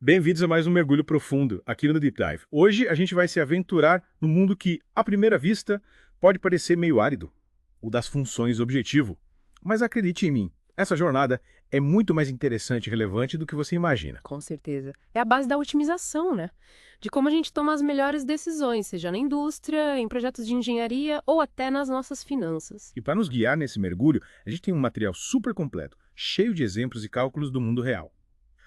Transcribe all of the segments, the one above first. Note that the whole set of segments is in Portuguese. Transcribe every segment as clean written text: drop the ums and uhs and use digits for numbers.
Bem-vindos a mais um mergulho profundo aqui no Deep Dive. Hoje a gente vai se aventurar no mundo que, à primeira vista, pode parecer meio árido, o das funções objetivo. Mas acredite em mim, essa jornada é muito mais interessante e relevante do que você imagina. Com certeza. É a base da otimização, né? De como a gente toma as melhores decisões, seja na indústria, em projetos de engenharia ou até nas nossas finanças. E para nos guiar nesse mergulho, a gente tem um material super completo, cheio de exemplos e cálculos do mundo real.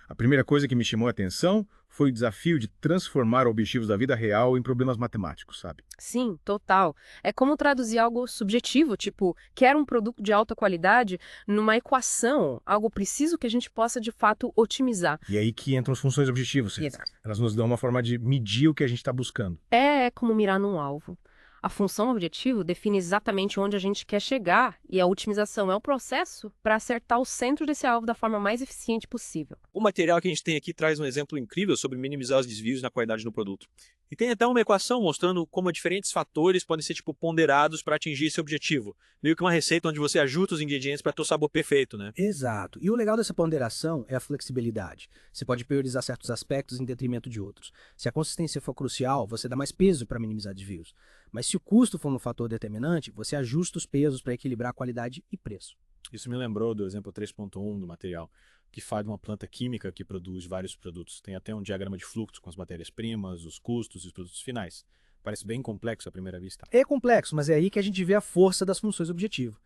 A primeira coisa que me chamou a atenção foi o desafio de transformar objetivos da vida real em problemas matemáticos, sabe? Sim, total. É como traduzir algo subjetivo, tipo, quero um produto de alta qualidade, numa equação, algo preciso que a gente possa de fato otimizar. E é aí que entram as funções objetivas. Exato. Elas nos dão uma forma de medir o que a gente está buscando. É como mirar num alvo. A função objetivo define exatamente onde a gente quer chegar e a otimização é o processo para acertar o centro desse alvo da forma mais eficiente possível. O material que a gente tem aqui traz um exemplo incrível sobre minimizar os desvios na qualidade do produto. E tem até uma equação mostrando como diferentes fatores podem ser ponderados para atingir esse objetivo. Meio que uma receita onde você ajusta os ingredientes para ter o sabor perfeito, né? Exato. E o legal dessa ponderação é a flexibilidade. Você pode priorizar certos aspectos em detrimento de outros. Se a consistência for crucial, você dá mais peso para minimizar desvios. Mas se o custo for um fator determinante, você ajusta os pesos para equilibrar qualidade e preço. Isso me lembrou do exemplo 3.1 do material, que fala de uma planta química que produz vários produtos. Tem até um diagrama de fluxo com as matérias-primas, os custos e os produtos finais. Parece bem complexo à primeira vista. É complexo, mas é aí que a gente vê a força das funções objetivo.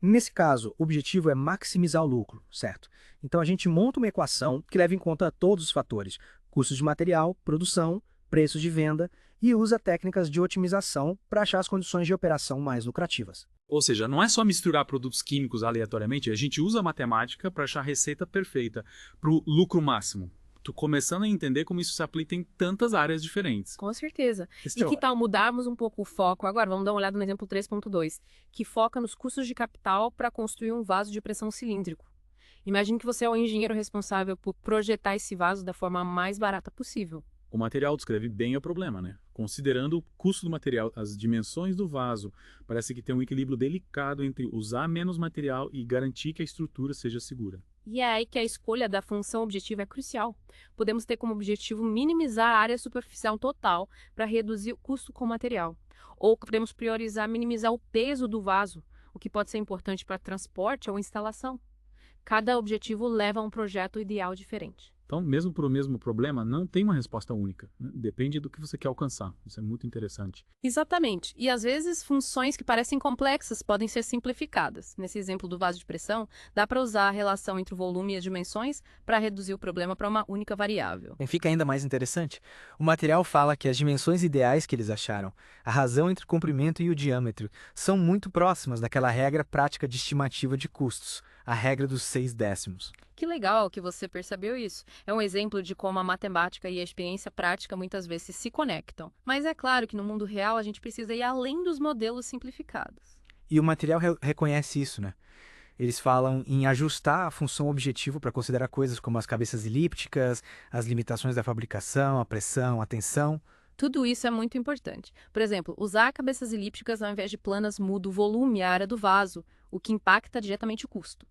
Nesse caso, o objetivo é maximizar o lucro, certo? Então a gente monta uma equação que leva em conta todos os fatores: custos de material, produção, preços de venda e usa técnicas de otimização para achar as condições de operação mais lucrativas. Ou seja, não é só misturar produtos químicos aleatoriamente, a gente usa a matemática para achar a receita perfeita para o lucro máximo. Tô começando a entender como isso se aplica em tantas áreas diferentes. Com certeza. Esse E é que o- tal mudarmos um pouco o foco agora? Vamos dar uma olhada no exemplo 3.2, que foca nos custos de capital para construir um vaso de pressão cilíndrico. Imagine que você é o engenheiro responsável por projetar esse vaso da forma mais barata possível. O material descreve bem o problema, né? Considerando o custo do material, as dimensões do vaso, parece que tem um equilíbrio delicado entre usar menos material e garantir que a estrutura seja segura. E é aí que a escolha da função objetiva é crucial. Podemos ter como objetivo minimizar a área superficial total para reduzir o custo com o material. Ou podemos priorizar minimizar o peso do vaso, o que pode ser importante para transporte ou instalação. Cada objetivo leva a um projeto ideal diferente. Então, mesmo para o mesmo problema, não tem uma resposta única, né? Depende do que você quer alcançar. Isso é muito interessante. Exatamente. E às vezes funções que parecem complexas podem ser simplificadas. Nesse exemplo do vaso de pressão, dá para usar a relação entre o volume e as dimensões para reduzir o problema para uma única variável. E fica ainda mais interessante. O material fala que as dimensões ideais que eles acharam, a razão entre o comprimento e o diâmetro, são muito próximas daquela regra prática de estimativa de custos, a regra dos 6 décimos. Que legal que você percebeu isso. É um exemplo de como a matemática e a experiência prática muitas vezes se conectam. Mas é claro que no mundo real a gente precisa ir além dos modelos simplificados. E o material reconhece isso, né? Eles falam em ajustar a função objetivo para considerar coisas como as cabeças elípticas, as limitações da fabricação, a pressão, a tensão. Tudo isso é muito importante. Por exemplo, usar cabeças elípticas ao invés de planas muda o volume e a área do vaso, o que impacta diretamente o custo.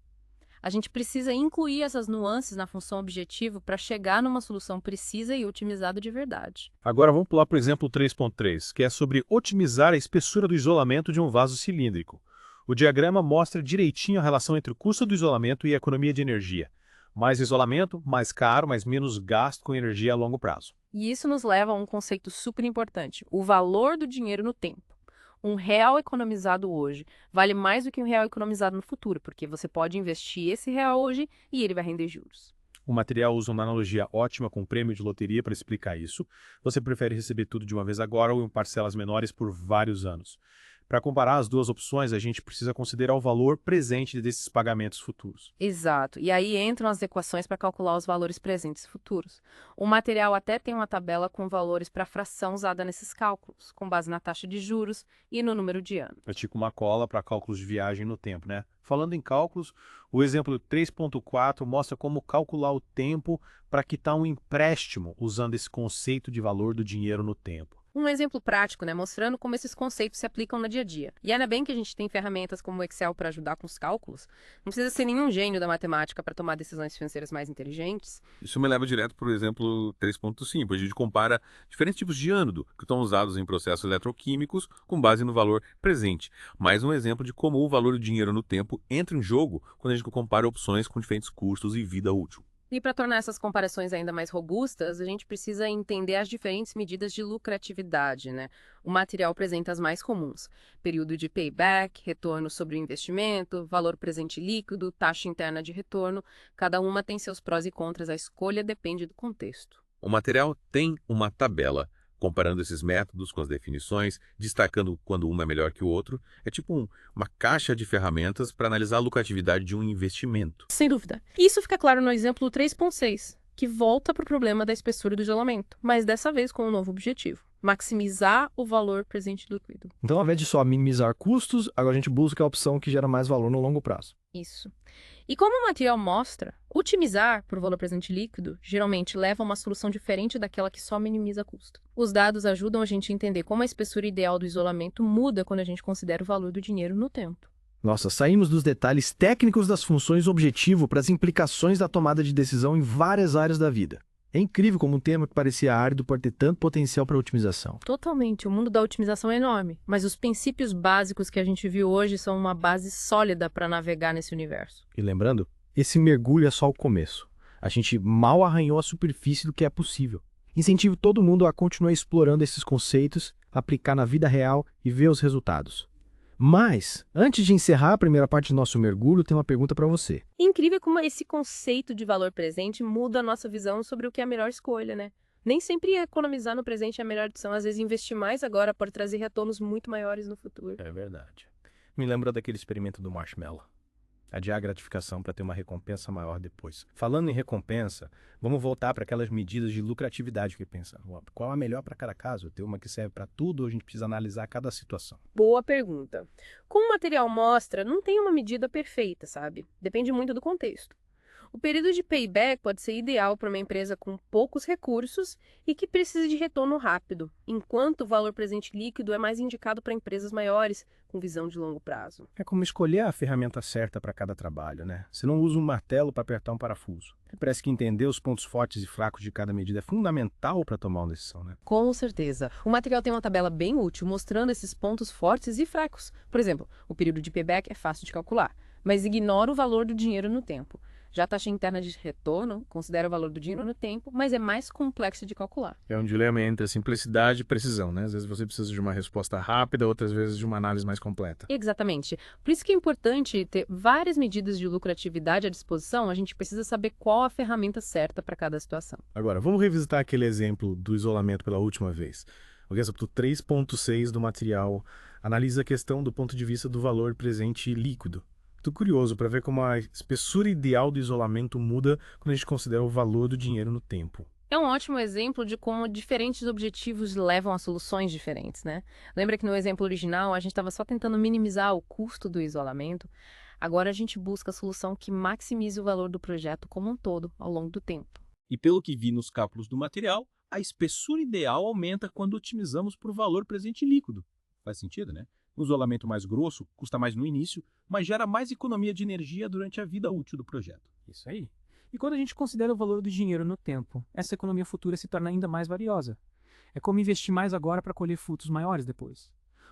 A gente precisa incluir essas nuances na função objetivo para chegar numa solução precisa e otimizada de verdade. Agora vamos pular para o exemplo 3.3, que é sobre otimizar a espessura do isolamento de um vaso cilíndrico. O diagrama mostra direitinho a relação entre o custo do isolamento e a economia de energia. Mais isolamento, mais caro, mas menos gasto com energia a longo prazo. E isso nos leva a um conceito super importante: o valor do dinheiro no tempo. R$ 1 economizado hoje vale mais do que R$ 1 economizado no futuro, porque você pode investir esse real hoje e ele vai render juros. O material usa uma analogia ótima com um prêmio de loteria para explicar isso. Você prefere receber tudo de uma vez agora ou em parcelas menores por vários anos? Para comparar as duas opções, a gente precisa considerar o valor presente desses pagamentos futuros. Exato. E aí entram as equações para calcular os valores presentes e futuros. O material até tem uma tabela com valores para a fração usada nesses cálculos, com base na taxa de juros e no número de anos. É tipo uma cola para cálculos de viagem no tempo, né? Falando em cálculos, o exemplo 3.4 mostra como calcular o tempo para quitar um empréstimo usando esse conceito de valor do dinheiro no tempo. Um exemplo prático, né, mostrando como esses conceitos se aplicam no dia a dia. E ainda bem que a gente tem ferramentas como o Excel para ajudar com os cálculos. Não precisa ser nenhum gênio da matemática para tomar decisões financeiras mais inteligentes. Isso me leva direto para o exemplo 3.5. A gente compara diferentes tipos de ânodo que estão usados em processos eletroquímicos com base no valor presente. Mais um exemplo de como o valor do dinheiro no tempo entra em jogo quando a gente compara opções com diferentes custos e vida útil. E para tornar essas comparações ainda mais robustas, a gente precisa entender as diferentes medidas de lucratividade, né? O material apresenta as mais comuns: período de payback, retorno sobre o investimento, valor presente líquido, taxa interna de retorno. Cada uma tem seus prós e contras, a escolha depende do contexto. O material tem uma tabela comparando esses métodos com as definições, destacando quando um é melhor que o outro. É tipo uma caixa de ferramentas para analisar a lucratividade de um investimento. Sem dúvida. Isso fica claro no exemplo 3.6, que volta para o problema da espessura do isolamento, mas dessa vez com um novo objetivo: maximizar o valor presente líquido. Então, ao invés de só minimizar custos, agora a gente busca a opção que gera mais valor no longo prazo. Isso. E como o material mostra, otimizar por valor presente líquido geralmente leva a uma solução diferente daquela que só minimiza custo. Os dados ajudam a gente a entender como a espessura ideal do isolamento muda quando a gente considera o valor do dinheiro no tempo. Nossa, saímos dos detalhes técnicos das funções objetivo para as implicações da tomada de decisão em várias áreas da vida. É incrível como um tema que parecia árido pode ter tanto potencial para otimização. Totalmente, o mundo da otimização é enorme, mas os princípios básicos que a gente viu hoje são uma base sólida para navegar nesse universo. E lembrando, esse mergulho é só o começo. A gente mal arranhou a superfície do que é possível. Incentivo todo mundo a continuar explorando esses conceitos, aplicar na vida real e ver os resultados. Mas, antes de encerrar a primeira parte do nosso mergulho, tem uma pergunta para você. Incrível como esse conceito de valor presente muda a nossa visão sobre o que é a melhor escolha, né? Nem sempre economizar no presente é a melhor opção. Às vezes investir mais agora pode trazer retornos muito maiores no futuro. É verdade. Me lembra daquele experimento do marshmallow. Adiar a gratificação para ter uma recompensa maior depois. Falando em recompensa, vamos voltar para aquelas medidas de lucratividade que pensa. Qual a melhor para cada caso? Ter uma que serve para tudo ou a gente precisa analisar cada situação? Boa pergunta. Como o material mostra, não tem uma medida perfeita, sabe? Depende muito do contexto. O período de payback pode ser ideal para uma empresa com poucos recursos e que precisa de retorno rápido, enquanto o valor presente líquido é mais indicado para empresas maiores, com visão de longo prazo. É como escolher a ferramenta certa para cada trabalho, né? Você não usa um martelo para apertar um parafuso. Parece que entender os pontos fortes e fracos de cada medida é fundamental para tomar uma decisão, né? Com certeza. O material tem uma tabela bem útil mostrando esses pontos fortes e fracos. Por exemplo, o período de payback é fácil de calcular, mas ignora o valor do dinheiro no tempo. Já a taxa interna de retorno considera o valor do dinheiro no tempo, mas é mais complexo de calcular. É um dilema entre a simplicidade e precisão, né? Às vezes você precisa de uma resposta rápida, outras vezes de uma análise mais completa. Exatamente. Por isso que é importante ter várias medidas de lucratividade à disposição, a gente precisa saber qual a ferramenta certa para cada situação. Agora, vamos revisitar aquele exemplo do isolamento pela última vez. O exemplo 3.6 do material analisa a questão do ponto de vista do valor presente líquido. Estou curioso para ver como a espessura ideal do isolamento muda quando a gente considera o valor do dinheiro no tempo. É um ótimo exemplo de como diferentes objetivos levam a soluções diferentes, né? Lembra que no exemplo original a gente estava só tentando minimizar o custo do isolamento? Agora a gente busca a solução que maximize o valor do projeto como um todo ao longo do tempo. E pelo que vi nos cálculos do material, a espessura ideal aumenta quando otimizamos por valor presente líquido. Faz sentido, né? O isolamento mais grosso custa mais no início, mas gera mais economia de energia durante a vida útil do projeto. Isso aí. E quando a gente considera o valor do dinheiro no tempo, essa economia futura se torna ainda mais valiosa. É como investir mais agora para colher frutos maiores depois.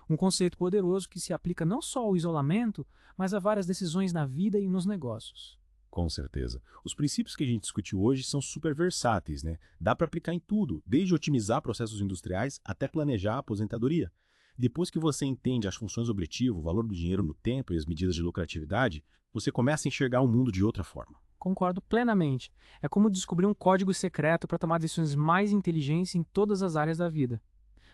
Um conceito poderoso que se aplica não só ao isolamento, mas a várias decisões na vida e nos negócios. Com certeza. Os princípios que a gente discutiu hoje são super versáteis, né? Dá para aplicar em tudo, desde otimizar processos industriais até planejar a aposentadoria. Depois que você entende as funções objetivo, o valor do dinheiro no tempo e as medidas de lucratividade, você começa a enxergar o mundo de outra forma. Concordo plenamente. É como descobrir um código secreto para tomar decisões mais inteligentes em todas as áreas da vida.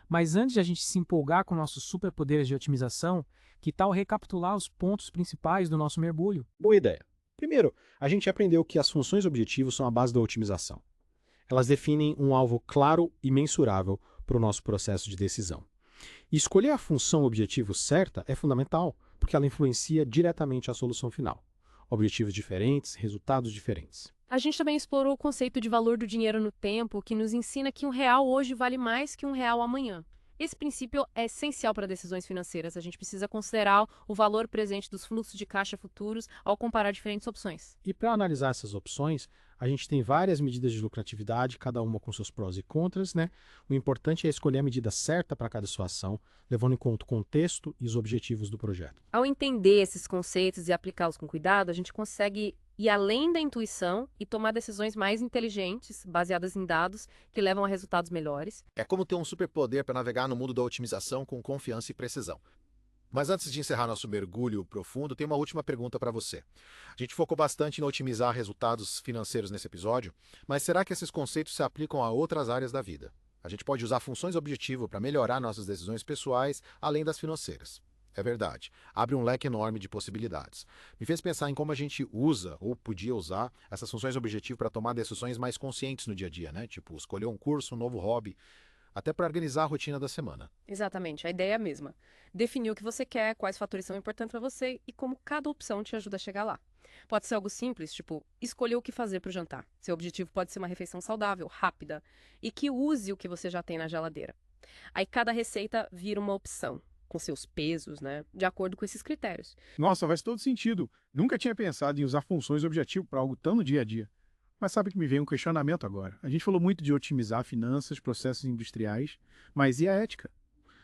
Mas antes de a gente se empolgar com nossos superpoderes de otimização, que tal recapitular os pontos principais do nosso mergulho? Boa ideia. Primeiro, a gente aprendeu que as funções objetivos são a base da otimização. Elas definem um alvo claro e mensurável para o nosso processo de decisão. E escolher a função objetivo certa é fundamental, porque ela influencia diretamente a solução final. Objetivos diferentes, resultados diferentes. A gente também explorou o conceito de valor do dinheiro no tempo, que nos ensina que R$1 hoje vale mais que R$1 amanhã. Esse princípio é essencial para decisões financeiras. A gente precisa considerar o valor presente dos fluxos de caixa futuros ao comparar diferentes opções. E para analisar essas opções, a gente tem várias medidas de lucratividade, cada uma com seus prós e contras, né? O importante é escolher a medida certa para cada situação, levando em conta o contexto e os objetivos do projeto. Ao entender esses conceitos e aplicá-los com cuidado, a gente consegue ir além da intuição e tomar decisões mais inteligentes, baseadas em dados, que levam a resultados melhores. É como ter um superpoder para navegar no mundo da otimização com confiança e precisão. Mas antes de encerrar nosso mergulho profundo, tem uma última pergunta para você. A gente focou bastante em otimizar resultados financeiros nesse episódio, mas será que esses conceitos se aplicam a outras áreas da vida? A gente pode usar funções objetivo para melhorar nossas decisões pessoais, além das financeiras. É verdade, abre um leque enorme de possibilidades. Me fez pensar em como a gente usa, ou podia usar, essas funções objetivo para tomar decisões mais conscientes no dia a dia, né? Tipo, escolher um curso, um novo hobby, até para organizar a rotina da semana. Exatamente, a ideia é a mesma. Definir o que você quer, quais fatores são importantes para você e como cada opção te ajuda a chegar lá. Pode ser algo simples, tipo escolher o que fazer para o jantar. Seu objetivo pode ser uma refeição saudável, rápida e que use o que você já tem na geladeira. Aí cada receita vira uma opção, com seus pesos, né, de acordo com esses critérios. Nossa, faz todo sentido. Nunca tinha pensado em usar funções objetivo para algo tão no dia a dia. Mas sabe que me veio um questionamento agora. A gente falou muito de otimizar finanças, processos industriais, mas e a ética?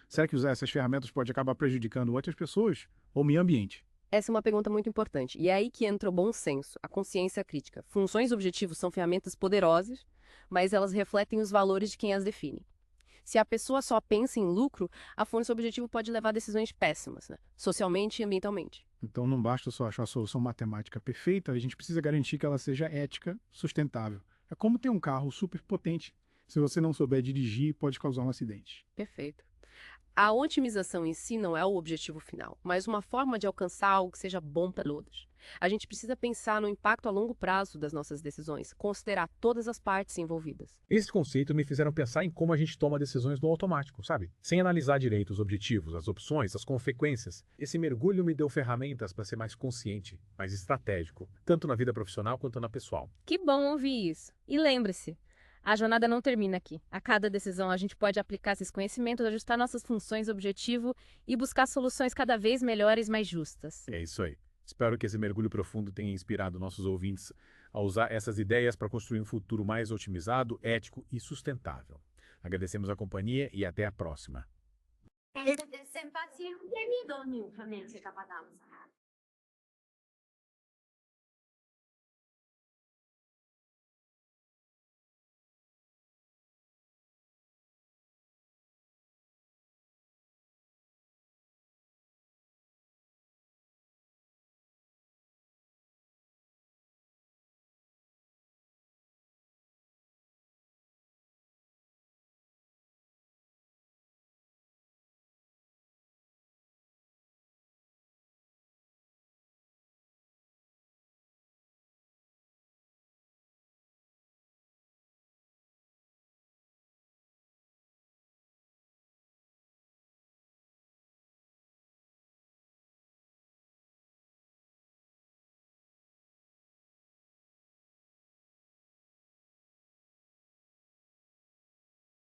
Será que usar essas ferramentas pode acabar prejudicando outras pessoas ou o meio ambiente? Essa é uma pergunta muito importante, e é aí que entra o bom senso, a consciência crítica. Funções objetivos são ferramentas poderosas, mas elas refletem os valores de quem as define. Se a pessoa só pensa em lucro, a função objetivo pode levar a decisões péssimas, né? Socialmente e ambientalmente. Então não basta só achar a solução matemática perfeita, a gente precisa garantir que ela seja ética, sustentável. É como ter um carro super potente. Se você não souber dirigir, pode causar um acidente. Perfeito. A otimização em si não é o objetivo final, mas uma forma de alcançar algo que seja bom para todos. A gente precisa pensar no impacto a longo prazo das nossas decisões, considerar todas as partes envolvidas. Esses conceitos me fizeram pensar em como a gente toma decisões no automático, sabe? Sem analisar direito os objetivos, as opções, as consequências. Esse mergulho me deu ferramentas para ser mais consciente, mais estratégico, tanto na vida profissional quanto na pessoal. Que bom ouvir isso. E lembre-se, a jornada não termina aqui. A cada decisão a gente pode aplicar esses conhecimentos, ajustar nossas funções, objetivo e buscar soluções cada vez melhores e mais justas. É isso aí. Espero que esse mergulho profundo tenha inspirado nossos ouvintes a usar essas ideias para construir um futuro mais otimizado, ético e sustentável. Agradecemos a companhia e até a próxima.